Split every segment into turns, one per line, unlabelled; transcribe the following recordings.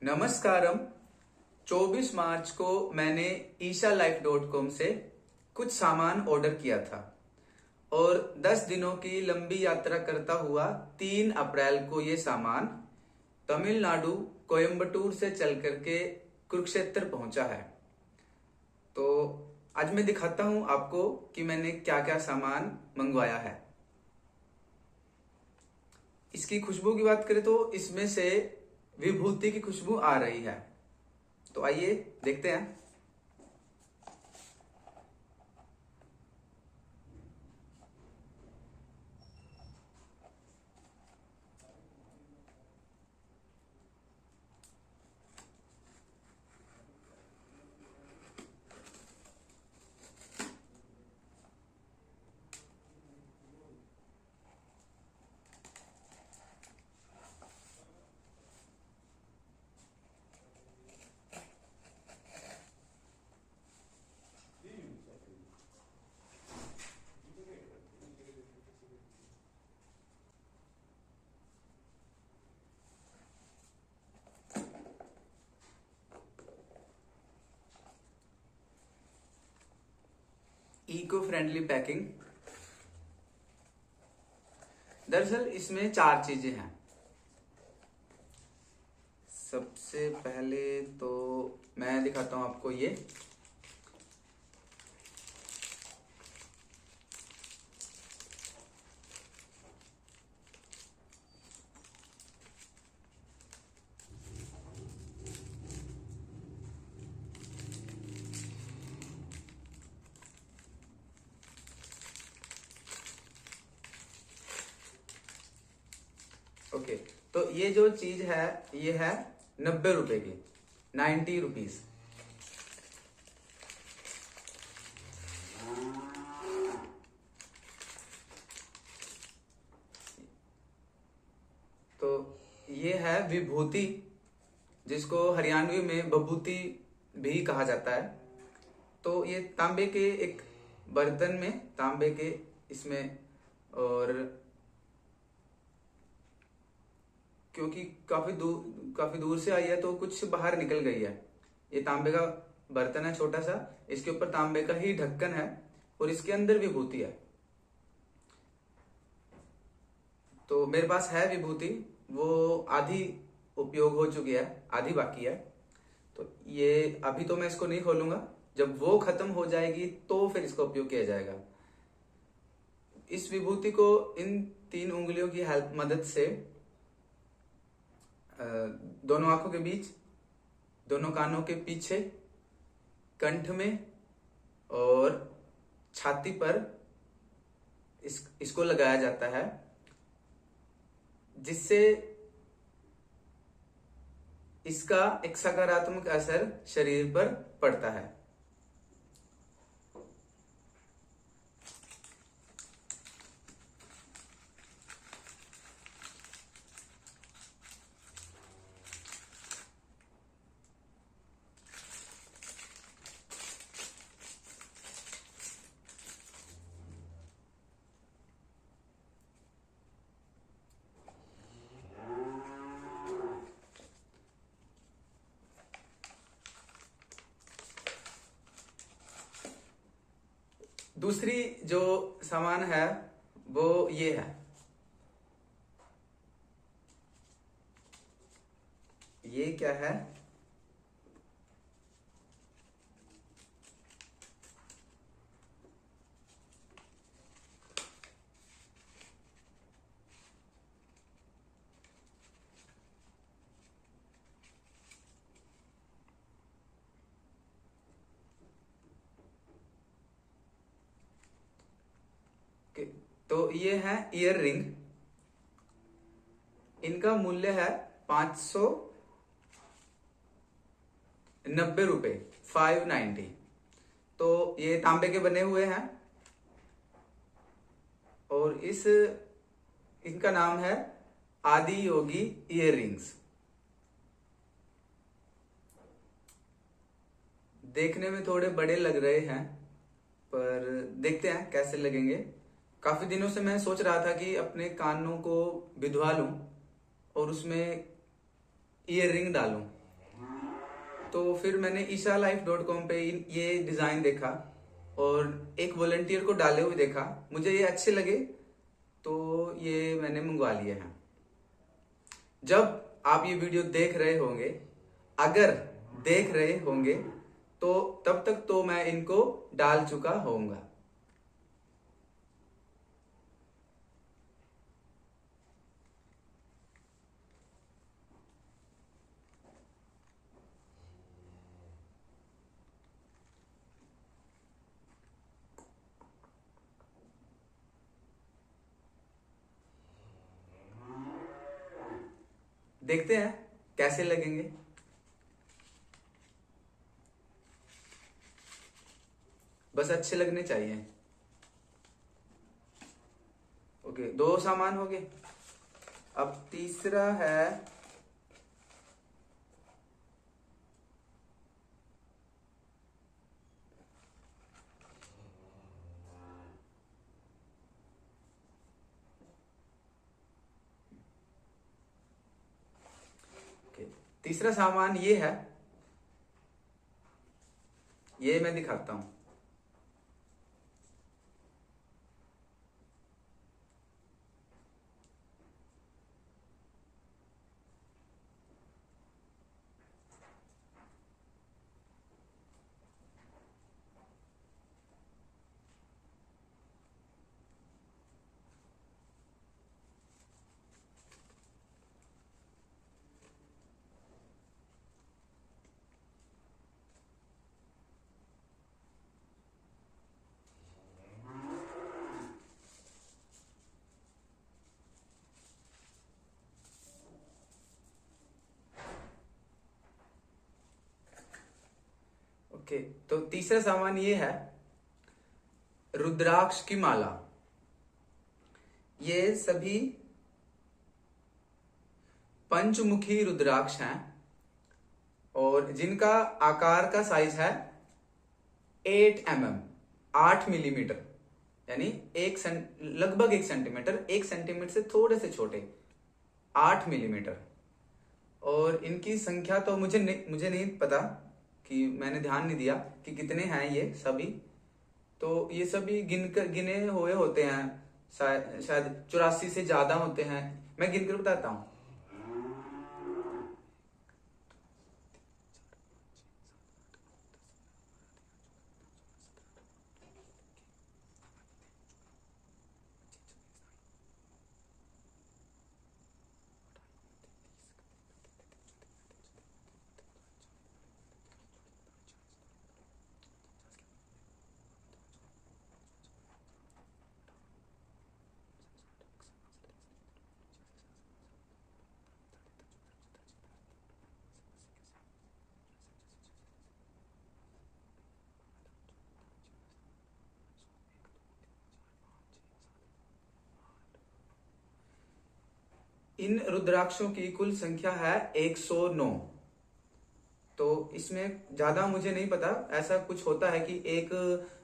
नमस्कारम। 24 मार्च को मैंने isha-life.com से कुछ सामान ऑर्डर किया था और 10 दिनों की लंबी यात्रा करता हुआ 3 अप्रैल को ये सामान तमिलनाडु कोयम्बटूर से चल करके कुरुक्षेत्र पहुंचा है। तो आज मैं दिखाता हूं आपको कि मैंने क्या क्या सामान मंगवाया है। इसकी खुशबू की बात करें तो इसमें से विभूति की खुशबू आ रही है। तो आइए देखते हैं। Eco friendly packing. दरअसल इसमें 4 चीजें हैं। सबसे पहले तो मैं दिखाता हूं आपको ये ओके। तो ये जो चीज है ये है 90 रुपए की, 90 रुपीज। तो ये है विभूति, जिसको हरियाणवी में बभूति भी कहा जाता है। तो ये तांबे के एक बर्तन में, तांबे के इसमें, और क्योंकि काफी दूर से आई है तो कुछ बाहर निकल गई है। ये तांबे का बर्तन है छोटा सा, इसके ऊपर तांबे का ही ढक्कन है और इसके अंदर विभूति है। तो मेरे पास है विभूति, वो आधी उपयोग हो चुकी है, आधी बाकी है। तो ये अभी तो मैं इसको नहीं खोलूंगा, जब वो खत्म हो जाएगी तो फिर इसका उपयोग किया जाएगा। इस विभूति को इन 3 उंगलियों की मदद से दोनों आंखों के बीच, दोनों कानों के पीछे, कंठ में और छाती पर इसको लगाया जाता है, जिससे इसका एक सकारात्मक असर शरीर पर पड़ता है। दूसरी जो सामान है वो ये है। ये क्या है? तो ये है ईयर रिंग। इनका मूल्य है 590 रुपए, 590। तो ये तांबे के बने हुए हैं और इनका नाम है आदि योगी ईयर रिंग्स। देखने में थोड़े बड़े लग रहे हैं, पर देखते हैं कैसे लगेंगे। काफी दिनों से मैं सोच रहा था कि अपने कानों को बिधवा लूं और उसमें ईयर रिंग डालूं, तो फिर मैंने isalife.com पे ये डिजाइन देखा और एक वॉलंटियर को डाले हुए देखा, मुझे ये अच्छे लगे तो ये मैंने मंगवा लिए हैं। जब आप ये वीडियो देख रहे होंगे, अगर देख रहे होंगे तो तब तक तो मैं इनको डाल चुका होऊंगा। देखते हैं कैसे लगेंगे। बस अच्छे लगने चाहिए। ओके, 2 सामान हो गए। अब तीसरा है तीसरा सामान ये है, ये मैं दिखाता हूं। ओके, तो तीसरा सामान ये है रुद्राक्ष की माला। ये सभी पंचमुखी रुद्राक्ष हैं और जिनका आकार का साइज है 8 mm, 8 मिलीमीटर, यानी लगभग 1 सेंटीमीटर, 1 सेंटीमीटर से थोड़े से छोटे, 8 मिलीमीटर। और इनकी संख्या तो मुझे नहीं पता, कि मैंने ध्यान नहीं दिया कि कितने हैं ये सभी। तो ये सभी गिने हुए होते हैं, शायद 84 से ज्यादा होते हैं। मैं गिनकर बताता हूं। इन रुद्राक्षों की कुल संख्या है 109। तो इसमें ज्यादा मुझे नहीं पता, ऐसा कुछ होता है कि एक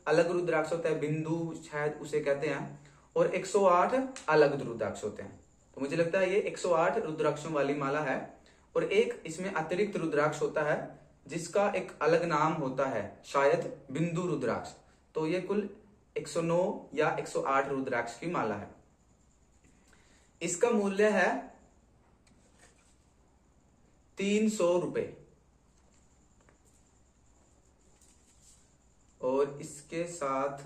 अलग रुद्राक्ष होता है, बिंदु शायद उसे कहते हैं, और 108 अलग रुद्राक्ष होते हैं। तो मुझे लगता है ये 108 रुद्राक्षों वाली माला है। और एक इसमें अतिरिक्त रुद्राक्ष होता है जिसका एक अलग नाम होता है, शायद बिंदु रुद्राक्ष। तो ये कुल 109 या 108 रुद्राक्ष की माला है। इसका मूल्य है 300 रुपए। और इसके साथ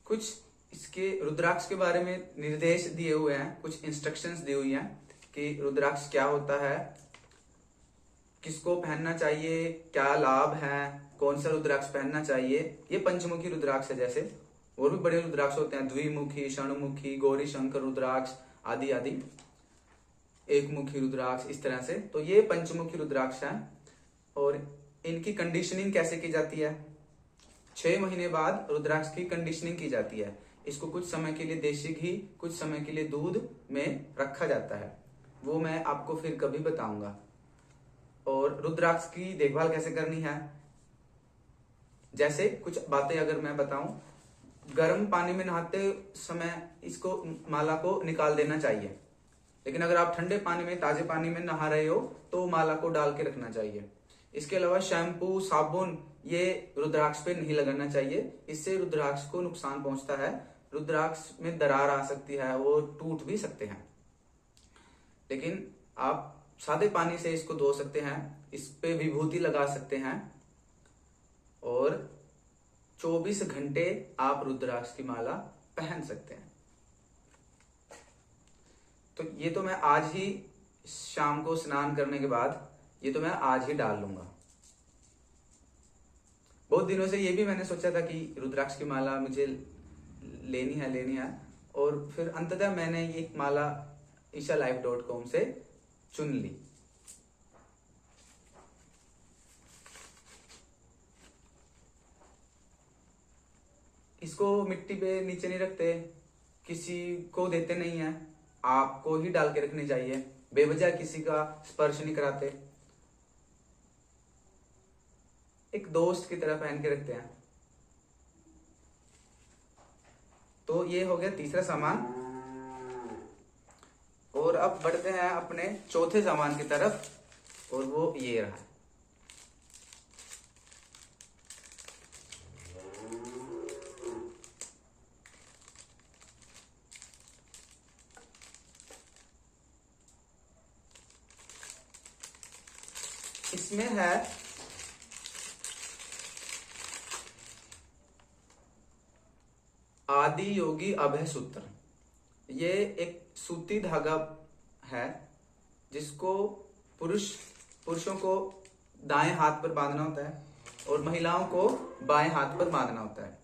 कुछ इसके रुद्राक्ष के बारे में निर्देश दिए हुए हैं, कुछ इंस्ट्रक्शंस दी हुई हैं कि रुद्राक्ष क्या होता है, किसको पहनना चाहिए, क्या लाभ है, कौन सा रुद्राक्ष पहनना चाहिए। ये पंचमुखी रुद्राक्ष है, जैसे और भी बड़े रुद्राक्ष होते हैं, द्विमुखी, षणमुखी, गौरी शंकर रुद्राक्ष आदि आदि, एक मुखी रुद्राक्ष, इस तरह से। तो ये पंचमुखी रुद्राक्ष है। और इनकी कंडीशनिंग कैसे की जाती है? 6 महीने बाद रुद्राक्ष की कंडीशनिंग की जाती है। इसको कुछ समय के लिए देशी घी, कुछ समय के लिए दूध में रखा जाता है, वो मैं आपको फिर कभी बताऊंगा। और रुद्राक्ष की देखभाल कैसे करनी है, जैसे कुछ बातें अगर मैं बताऊं, गर्म पानी में नहाते समय इसको, माला को निकाल देना चाहिए, लेकिन अगर आप ठंडे पानी में, ताजे पानी में नहा रहे हो तो माला को डाल के रखना चाहिए। इसके अलावा शैम्पू, साबुन ये रुद्राक्ष पे नहीं लगाना चाहिए, इससे रुद्राक्ष को नुकसान पहुंचता है। रुद्राक्ष में दरार आ सकती है, वो टूट भी सकते हैं। लेकिन आप सादे पानी से इसको धो सकते हैं, इस पे विभूति लगा सकते हैं और 24 घंटे आप रुद्राक्ष की माला पहन सकते हैं। तो ये तो मैं आज ही शाम को स्नान करने के बाद ये तो मैं आज ही डाल लूंगा। बहुत दिनों से ये भी मैंने सोचा था कि रुद्राक्ष की माला मुझे लेनी है और फिर अंततः मैंने ये माला ishalife.com से चुन ली। इसको मिट्टी पे नीचे नहीं रखते, किसी को देते नहीं है, आपको ही डाल के रखनी चाहिए। बेवजह किसी का स्पर्श नहीं कराते, एक दोस्त की तरह पहन के रखते हैं। तो ये हो गया तीसरा सामान। और अब बढ़ते हैं अपने चौथे सामान की तरफ और वो ये रहा। इसमें है आदि योगी अभय सूत्र। ये एक सूती धागा है जिसको पुरुषों को दाएं हाथ पर बांधना होता है और महिलाओं को बाएं हाथ पर बांधना होता है।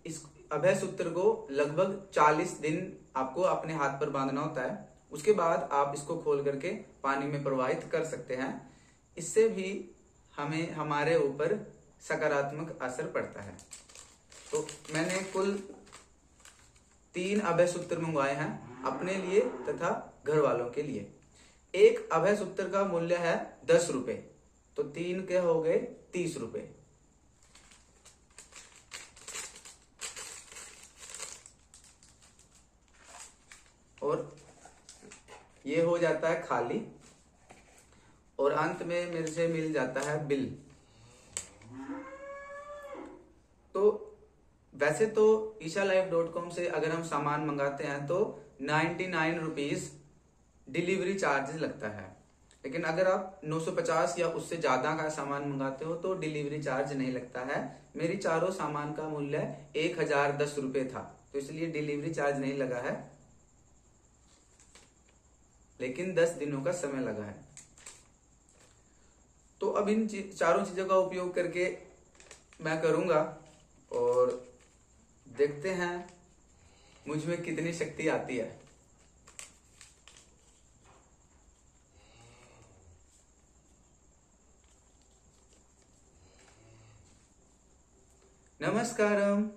इस अभय सूत्र को लगभग 40 दिन आपको अपने हाथ पर बांधना होता है। उसके बाद आप इसको खोल करके पानी में प्रवाहित कर सकते हैं। इससे भी हमारे ऊपर सकारात्मक असर पड़ता है। तो मैंने कुल 3 अभय सूत्र मंगवाए हैं अपने लिए तथा घर वालों के लिए। एक अभय सूत्र का मूल्य है 10 रुपए, तो 3 के हो गए 30 रुपए। और ये हो जाता है खाली और अंत में मेरे से मिल जाता है बिल। तो वैसे तो ishalife.com से अगर हम सामान मंगाते हैं तो 99 रुपीज डिलीवरी चार्जेस लगता है। लेकिन अगर आप 950 या उससे ज्यादा का सामान मंगाते हो तो डिलीवरी चार्ज नहीं लगता है। मेरी चारों सामान का मूल्य 1010 रुपए था, तो इसलिए डिलीवरी चार्ज नहीं लगा है, लेकिन 10 दिनों का समय लगा है। तो अब इन चारों चीजों का उपयोग करके मैं करूंगा और देखते हैं मुझ में कितनी शक्ति आती है। नमस्कारम।